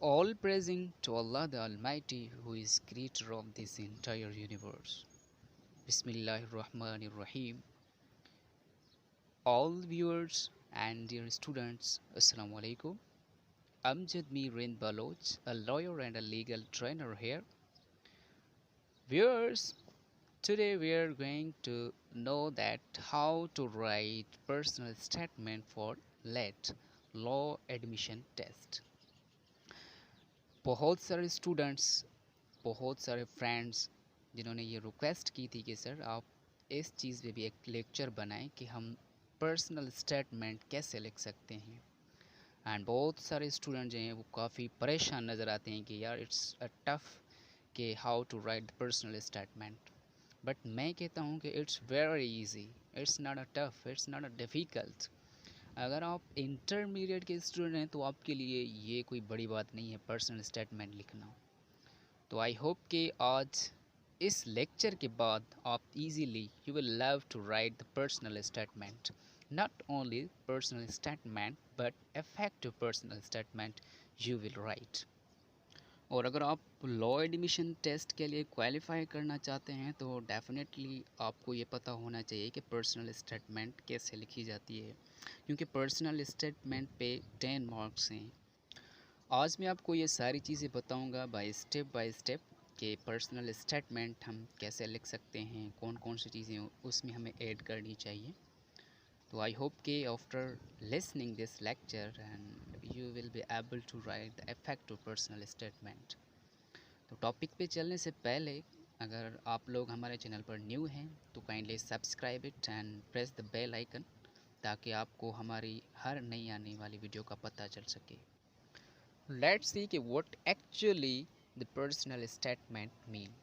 All praising to Allah the Almighty, who is creator of this entire universe. Bismillahir Rahmanir Rahim. All viewers and dear students, Assalamu alaikum. Amjad Mireen Baloch, a lawyer and a legal trainer here. Viewers, today we are going to know that how to write personal statement for LET, Law Admission Test. बहुत सारे students, बहुत सारे friends जिन्होंने ये request की थी कि sir आप इस चीज़ पे भी एक लेक्चर बनाएं कि हम पर्सनल स्टेटमेंट कैसे लिख सकते हैं। एंड बहुत सारे स्टूडेंट जो हैं वो काफ़ी परेशान नज़र आते हैं कि यार इट्स अ टफ कि how to write personal statement. But मैं कहता हूँ कि it's very easy, it's not a tough, it's not a difficult. अगर आप इंटरमीडिएट के स्टूडेंट हैं तो आपके लिए ये कोई बड़ी बात नहीं है पर्सनल स्टेटमेंट लिखना। तो आई होप कि आज इस लेक्चर के बाद आप easily you will love to write the personal statement, not only personal statement but effective personal statement you will write. और अगर आप लॉ एडमिशन टेस्ट के लिए क्वालिफाई करना चाहते हैं तो डेफिनेटली आपको ये पता होना चाहिए कि पर्सनल स्टेटमेंट कैसे लिखी जाती है, क्योंकि पर्सनल स्टेटमेंट पे 10 मार्क्स हैं। आज मैं आपको ये सारी चीज़ें बताऊंगा बाय स्टेप कि पर्सनल स्टेटमेंट हम कैसे लिख सकते हैं, कौन कौन सी चीज़ें उसमें हमें ऐड करनी चाहिए। तो आई होप कि after listening this lecture and you will be able to write the effective personal statement. तो टॉपिक पे चलने से पहले अगर आप लोग हमारे चैनल पर न्यू हैं तो kindly subscribe it and press the bell icon, ताकि आपको हमारी हर नई आने वाली वीडियो का पता चल सके। लेट्स सी कि what actually the personal statement mean.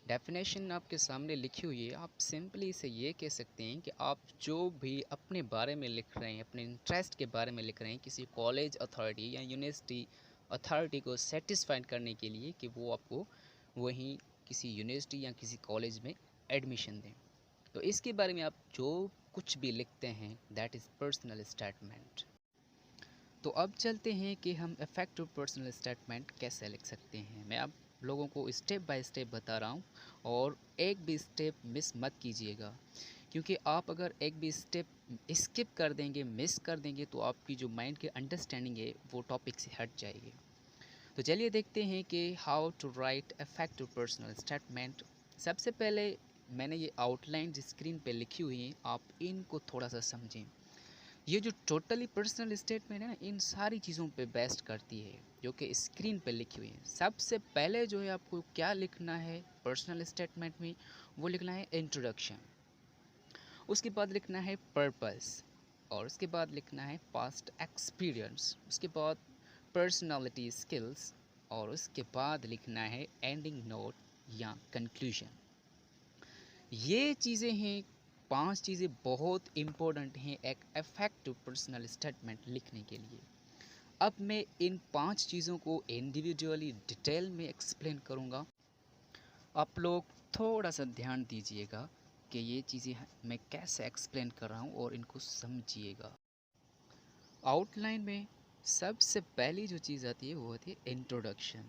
Definition आपके सामने लिखी हुई है। आप सिंपली इसे ये कह सकते हैं कि आप जो भी अपने बारे में लिख रहे हैं, अपने इंटरेस्ट के बारे में लिख रहे हैं, किसी कॉलेज अथॉरिटी या यूनिवर्सिटी अथॉरिटी को सेटिस्फाइड करने के लिए कि वो आपको वहीं किसी यूनिवर्सिटी या किसी कॉलेज में एडमिशन दें, तो इसके बारे में आप जो कुछ भी लिखते हैं दैट इज़ पर्सनल स्टेटमेंट। तो अब चलते हैं कि हम इफेक्टिव पर्सनल स्टेटमेंट कैसे लिख सकते हैं। मैं आप लोगों को स्टेप बाय स्टेप बता रहा हूँ और एक भी स्टेप मिस मत कीजिएगा, क्योंकि आप अगर एक भी स्टेप स्किप कर देंगे, मिस कर देंगे, तो आपकी जो माइंड की अंडरस्टैंडिंग है वो टॉपिक से हट जाएगी। तो चलिए देखते हैं कि how to write effective personal statement. सबसे पहले मैंने ये आउटलाइन जो स्क्रीन पे लिखी हुई है आप इनको थोड़ा सा समझें। ये जो टोटली पर्सनल स्टेटमेंट है ना, इन सारी चीज़ों पे बेस्ट करती है जो कि स्क्रीन पे लिखी हुई है। सबसे पहले जो है आपको क्या लिखना है पर्सनल स्टेटमेंट में, वो लिखना है इंट्रोडक्शन। उसके बाद लिखना है पर्पस, और उसके बाद लिखना है पास्ट एक्सपीरियंस, उसके बाद पर्सनालिटी स्किल्स, और उसके बाद लिखना है एंडिंग नोट या कंक्लूजन। ये चीज़ें हैं, 5 चीज़ें बहुत इम्पोर्टेंट हैं एक इफेक्टिव पर्सनल स्टेटमेंट लिखने के लिए। अब मैं इन 5 चीज़ों को इंडिविजुअली डिटेल में एक्सप्लेन करूँगा। आप लोग थोड़ा सा ध्यान दीजिएगा कि ये चीज़ें मैं कैसे एक्सप्लेन कर रहा हूँ और इनको समझिएगा। आउटलाइन में सबसे पहली जो चीज़ आती है वो होती है इंट्रोडक्शन,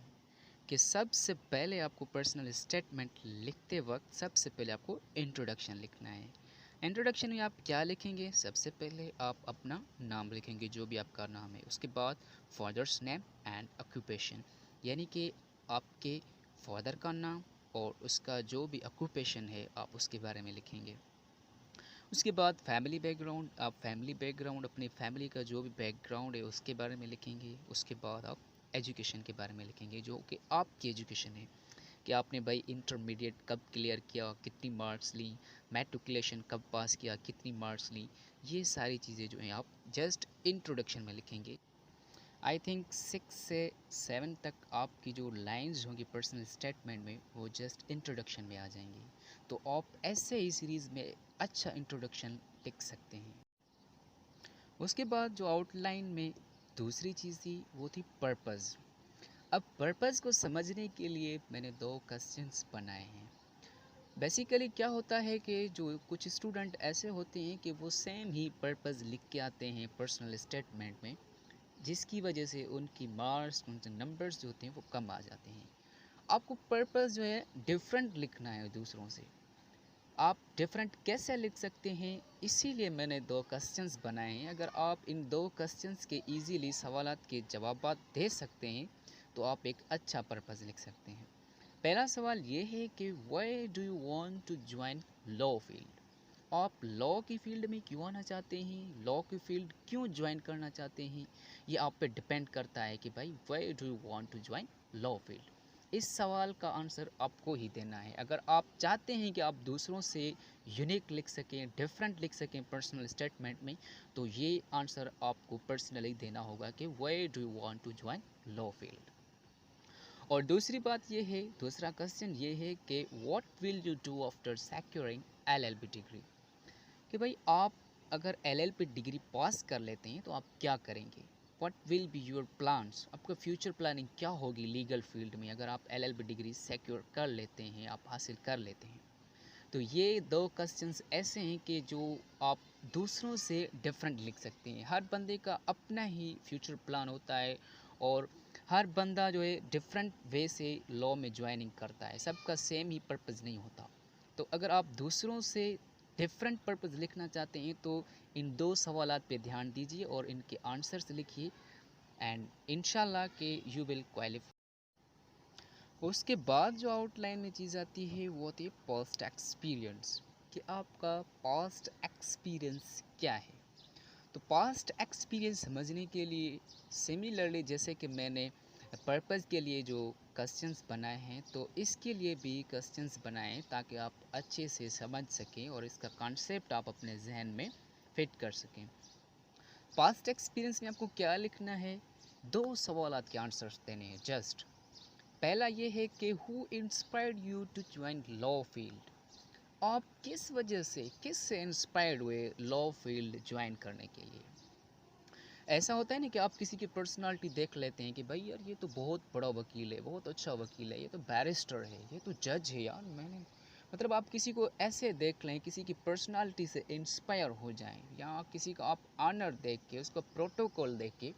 कि सबसे पहले आपको पर्सनल स्टेटमेंट लिखते वक्त सबसे पहले आपको इंट्रोडक्शन लिखना है। इंट्रोडक्शन में आप क्या लिखेंगे? सबसे पहले आप अपना नाम लिखेंगे, जो भी आपका नाम है। उसके बाद फादर्स नेम एंड ऑक्यूपेशन, यानी कि आपके फादर का नाम और उसका जो भी ऑक्यूपेशन है आप उसके बारे में लिखेंगे। उसके बाद फैमिली बैकग्राउंड, आप फैमिली बैकग्राउंड अपनी फैमिली का जो भी बैकग्राउंड है उसके बारे में लिखेंगे। उसके बाद आप एजुकेशन के बारे में लिखेंगे, जो कि आपकी एजुकेशन है, कि आपने भाई इंटरमीडिएट कब क्लियर किया, कितनी मार्क्स ली, मैट्रिकुलेशन कब पास किया, कितनी मार्क्स ली। ये सारी चीज़ें जो हैं आप जस्ट इंट्रोडक्शन में लिखेंगे। आई थिंक 6 से 7 तक आपकी जो लाइंस होंगी पर्सनल स्टेटमेंट में वो जस्ट इंट्रोडक्शन में आ जाएंगी। तो आप ऐसे ही सीरीज़ में अच्छा इंट्रोडक्शन लिख सकते हैं। उसके बाद जो आउटलाइन में दूसरी चीज़ थी वो थी पर्पज़। अब पर्पज़ को समझने के लिए मैंने 2 क्वेश्चंस बनाए हैं। बेसिकली क्या होता है कि जो कुछ स्टूडेंट ऐसे होते हैं कि वो सेम ही पर्पज़ लिख के आते हैं पर्सनल स्टेटमेंट में, जिसकी वजह से उनकी मार्क्स, उनके नंबर्स जो होते हैं वो कम आ जाते हैं। आपको पर्पस जो है डिफरेंट लिखना है दूसरों से। आप डिफरेंट कैसे लिख सकते हैं, इसीलिए मैंने 2 क्वेश्चंस बनाए हैं। अगर आप इन 2 क्वेश्चंस के इजीली सवालात के जवाबात दे सकते हैं तो आप एक अच्छा पर्पस लिख सकते हैं। पहला सवाल ये है कि why do you want to join law field. आप लॉ की फील्ड में क्यों आना चाहते हैं, लॉ की फील्ड क्यों ज्वाइन करना चाहते हैं, ये आप पे डिपेंड करता है कि भाई why do you want to join law field. इस सवाल का आंसर आपको ही देना है। अगर आप चाहते हैं कि आप दूसरों से यूनिक लिख सकें, डिफरेंट लिख सकें पर्सनल स्टेटमेंट में, तो ये आंसर आपको पर्सनली देना होगा कि why do you want to join law field. और दूसरी बात ये है, दूसरा क्वेश्चन ये है कि what will you do after securing LLB degree. कि भाई आप अगर एलएलबी डिग्री पास कर लेते हैं तो आप क्या करेंगे, what will be your plans, आपका फ्यूचर प्लानिंग क्या होगी लीगल फील्ड में अगर आप एलएलबी डिग्री सिक्योर कर लेते हैं, आप हासिल कर लेते हैं। तो ये 2 क्वेश्चंस ऐसे हैं कि जो आप दूसरों से डिफरेंट लिख सकते हैं। हर बंदे का अपना ही फ्यूचर प्लान होता है और हर बंदा जो है डिफरेंट वे से लॉ में ज्वाइनिंग करता है, सबका सेम ही पर्पज़ नहीं होता। तो अगर आप दूसरों से डिफरेंट पर्पज़ लिखना चाहते हैं तो इन 2 सवालात पे ध्यान दीजिए और इनके आंसर्स लिखिए एंड इंशाल्लाह कि यू विल क्वालिफाई। उसके बाद जो आउटलाइन में चीज़ आती है वो होती है पास्ट एक्सपीरियंस, कि आपका पास्ट एक्सपीरियंस क्या है। तो पास्ट एक्सपीरियंस समझने के लिए सिमिलरली जैसे कि मैंने पर्पज़ के लिए जो क्वेश्चंस बनाए हैं, तो इसके लिए भी क्वेश्चंस बनाएं ताकि आप अच्छे से समझ सकें और इसका कॉन्सेप्ट आप अपने जहन में फिट कर सकें। पास्ट एक्सपीरियंस में आपको क्या लिखना है, 2 सवालात के आंसर्स देने हैं जस्ट। पहला ये है कि who inspired you to join law field. आप किस वजह से, किस से इंस्पायर्ड हुए लॉ फील्ड ज्वाइन करने के लिए। ऐसा होता है ना कि आप किसी की पर्सनालिटी देख लेते हैं कि भाई यार ये तो बहुत बड़ा वकील है, बहुत अच्छा वकील है, ये तो बैरिस्टर है, ये तो जज है यार, मैंने मतलब आप किसी को ऐसे देख लें, किसी की पर्सनालिटी से इंस्पायर हो जाएं, या किसी का आप ऑनर देख के, उसका प्रोटोकॉल देख के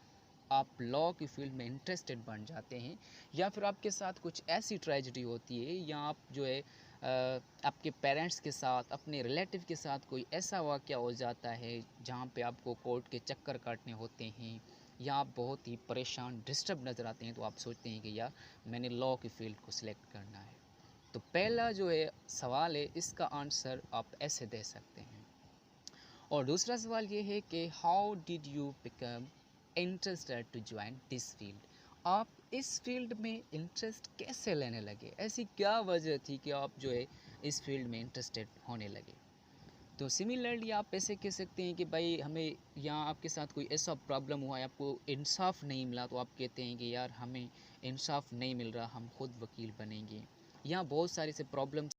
आप लॉ की फील्ड में इंटरेस्टेड बन जाते हैं। या फिर आपके साथ कुछ ऐसी ट्रेजेडी होती है, या आप जो है आपके पेरेंट्स के साथ, अपने रिलेटिव के साथ कोई ऐसा वाक़या हो जाता है जहाँ पे आपको कोर्ट के चक्कर काटने होते हैं, या आप बहुत ही परेशान, डिस्टर्ब नज़र आते हैं, तो आप सोचते हैं कि यार मैंने लॉ की फील्ड को सिलेक्ट करना है। तो पहला जो है सवाल है, इसका आंसर आप ऐसे दे सकते हैं। और दूसरा सवाल ये है कि how did you become interested to join this field. आप इस फील्ड में इंटरेस्ट कैसे लेने लगे, ऐसी क्या वजह थी कि आप जो है इस फील्ड में इंटरेस्टेड होने लगे। तो सिमिलरली आप ऐसे कह सकते हैं कि भाई हमें यहाँ आपके साथ कोई ऐसा प्रॉब्लम हुआ है, आपको इंसाफ नहीं मिला, तो आप कहते हैं कि यार हमें इंसाफ नहीं मिल रहा, हम खुद वकील बनेंगे। यहाँ बहुत सारे से प्रॉब्लम्स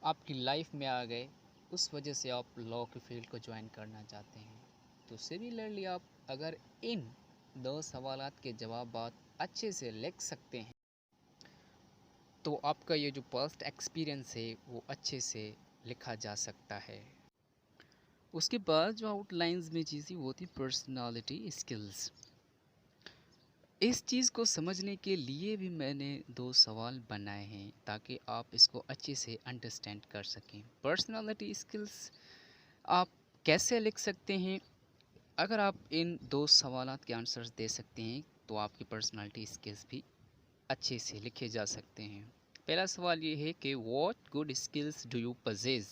आपकी लाइफ में आ गए, उस वजह से आप लॉ की फील्ड को ज्वाइन करना चाहते हैं। तो सिमिलरली आप अगर इन 2 सवालात के जवाब अच्छे से लिख सकते हैं तो आपका ये जो पास्ट एक्सपीरियंस है वो अच्छे से लिखा जा सकता है। उसके बाद जो आउटलाइंस में चीज़ें वो थी पर्सनालिटी स्किल्स। इस चीज़ को समझने के लिए भी मैंने 2 सवाल बनाए हैं ताकि आप इसको अच्छे से अंडरस्टैंड कर सकें। पर्सनालिटी स्किल्स आप कैसे लिख सकते हैं, अगर आप इन 2 सवालात के आंसर्स दे सकते हैं तो आपकी पर्सनालिटी स्किल्स भी अच्छे से लिखे जा सकते हैं। पहला सवाल ये है कि what good skills do you पजेज,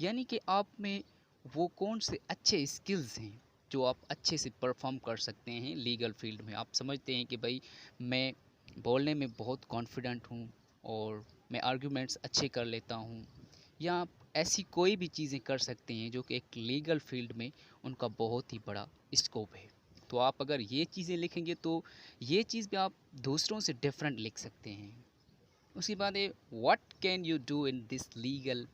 यानी कि आप में वो कौन से अच्छे स्किल्स हैं जो आप अच्छे से परफॉर्म कर सकते हैं लीगल फील्ड में। आप समझते हैं कि भाई मैं बोलने में बहुत कॉन्फिडेंट हूँ और मैं आर्ग्यूमेंट्स अच्छे कर लेता हूँ, या आप ऐसी कोई भी चीज़ें कर सकते हैं जो कि एक लीगल फील्ड में उनका बहुत ही बड़ा स्कोप है। तो आप अगर ये चीज़ें लिखेंगे तो ये चीज़ भी आप दूसरों से डिफरेंट लिख सकते हैं। उसके बाद है what can you do in this legal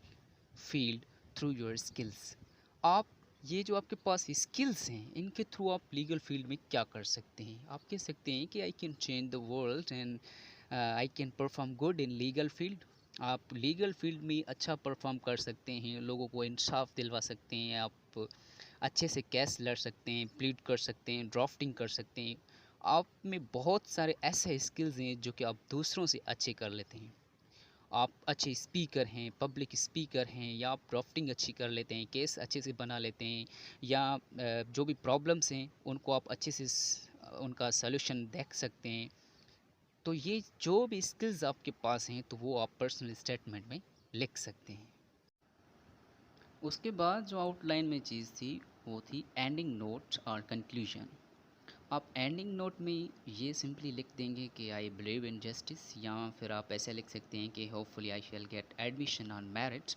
field through your skills. आप ये जो आपके पास स्किल्स हैं इनके थ्रू आप लीगल फील्ड में क्या कर सकते हैं। आप कह सकते हैं कि I can change the world and I can perform good in legal field. आप लीगल फील्ड में अच्छा परफॉर्म कर सकते हैं, लोगों को इंसाफ दिलवा सकते हैं, आप अच्छे से केस लड़ सकते हैं, प्लीड कर सकते हैं, ड्राफ्टिंग कर सकते हैं। आप में बहुत सारे ऐसे स्किल्स हैं जो कि आप दूसरों से अच्छे कर लेते हैं। आप अच्छे स्पीकर हैं, पब्लिक स्पीकर हैं, या आप ड्राफ्टिंग अच्छी कर लेते हैं, केस अच्छे से बना लेते हैं, या जो भी प्रॉब्लम्स हैं उनको आप अच्छे से उनका सॉल्यूशन देख सकते हैं। तो ये जो भी स्किल्स आपके पास हैं तो वो आप पर्सनल स्टेटमेंट में लिख सकते हैं। उसके बाद जो आउटलाइन में चीज़ थी वो थी एंडिंग नोट और कंक्लूजन। आप एंडिंग नोट में ये सिंपली लिख देंगे कि आई बिलीव इन जस्टिस, या फिर आप ऐसे लिख सकते हैं कि hopefully I shell get admission on merit.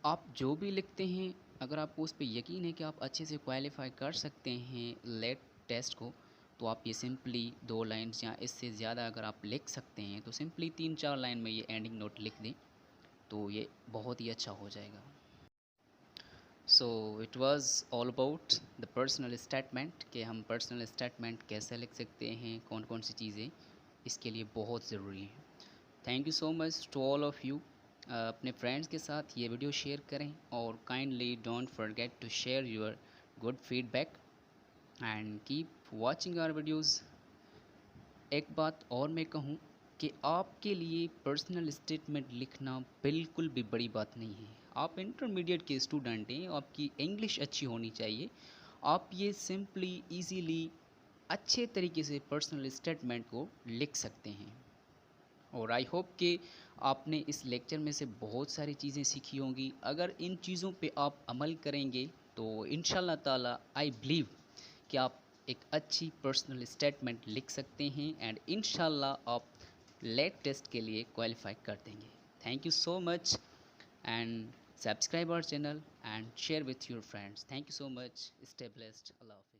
आप जो भी लिखते हैं, अगर आपको उस पर यकीन है कि आप अच्छे से क्वालिफाई कर सकते हैं लेट टेस्ट को, तो आप ये सिंपली 2 लाइन्स या इससे ज़्यादा अगर आप लिख सकते हैं तो सिंपली 3-4 लाइन में ये एंडिंग नोट लिख दें, तो ये बहुत ही अच्छा हो जाएगा। So it was all about the personal statement, कि हम पर्सनल स्टेटमेंट कैसे लिख सकते हैं, कौन कौन सी चीज़ें इसके लिए बहुत ज़रूरी हैं। Thank you so much to all of you. अपने फ्रेंड्स के साथ ये वीडियो शेयर करें, और kindly don't forget to share your good feedback and keep watching our videos. एक बात और मैं कहूँ कि आपके लिए पर्सनल स्टेटमेंट लिखना बिल्कुल भी बड़ी बात नहीं है। आप इंटरमीडिएट के स्टूडेंट हैं, आपकी इंग्लिश अच्छी होनी चाहिए। आप ये सिंपली इजीली अच्छे तरीके से पर्सनल स्टेटमेंट को लिख सकते हैं। और आई होप कि आपने इस लेक्चर में से बहुत सारी चीज़ें सीखी होंगी। अगर इन चीज़ों पे आप अमल करेंगे तो इंशाल्लाह ताला आई बिलीव कि आप एक अच्छी पर्सनल स्टेटमेंट लिख सकते हैं, एंड इंशाल्लाह आप लेट टेस्ट के लिए क्वालिफाई कर देंगे। Thank you so much, and subscribe our channel and share with your friends. Thank you so much. Stay blessed. अल्लाह हाफ़िज़।